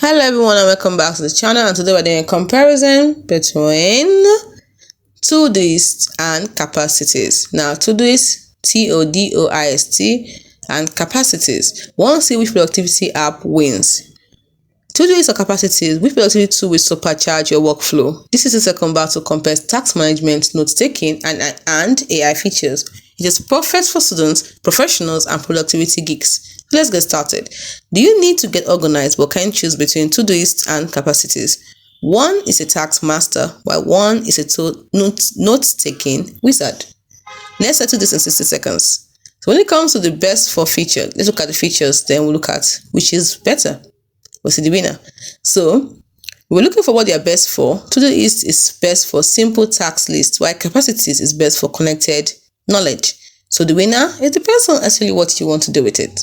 Hello everyone and welcome back to the channel, and today we're doing a comparison between Todoist and Capacities. Now Todoist, Todoist, and Capacities. Want to see which productivity app wins? Todoist or Capacities, which productivity tool will supercharge your workflow? This is a second battle compares task management, note taking, and AI features. It is perfect for students, professionals, and productivity geeks. Let's get started. Do you need to get organized but can't choose between Todoist and Capacities? One is a task master, while one is a note-taking wizard. Let's settle this in 60 seconds. So when it comes to the best for feature, let's look at the features, then we'll look at which is better. We'll see the winner. So we're looking for what they are best for. Todoist is best for simple task lists, while Capacities is best for connected knowledge. So the winner, it depends on actually what you want to do with it.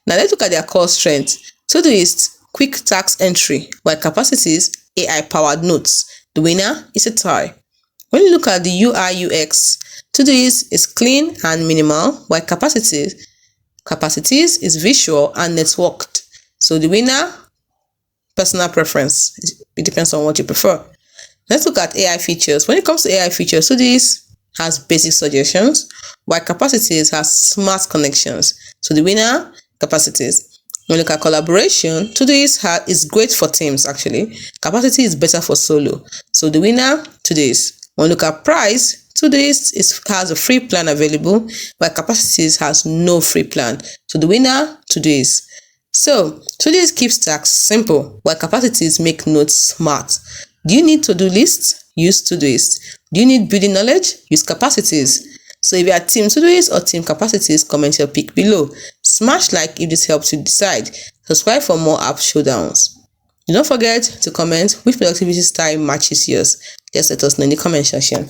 Now let's look at their core strengths. Todoist, quick task entry, while Capacities, AI-powered notes. The winner is a tie. When you look at the UI UX, Todoist is clean and minimal, while Capacities is visual and networked. So the winner, personal preference. It depends on what you prefer. Let's look at AI features. When it comes to AI features, Todoist has basic suggestions, while Capacities has smart connections. So the winner, Capacities. When we look at collaboration, Todoist is great for teams actually. Capacity is better for solo. So the winner, Todoist. When we look at price, Todoist has a free plan available, while Capacities has no free plan. So the winner, Todoist. So Todoist keeps tasks simple, while Capacities make notes smart. Do you need to-do lists? Use Todoist. Do you need building knowledge? Use Capacities. So if you are team Todoist or team Capacities, comment your pick below. Smash like if this helps you decide. Subscribe for more app showdowns. Do not forget to comment which productivity style matches yours. Just let us know in the comment section.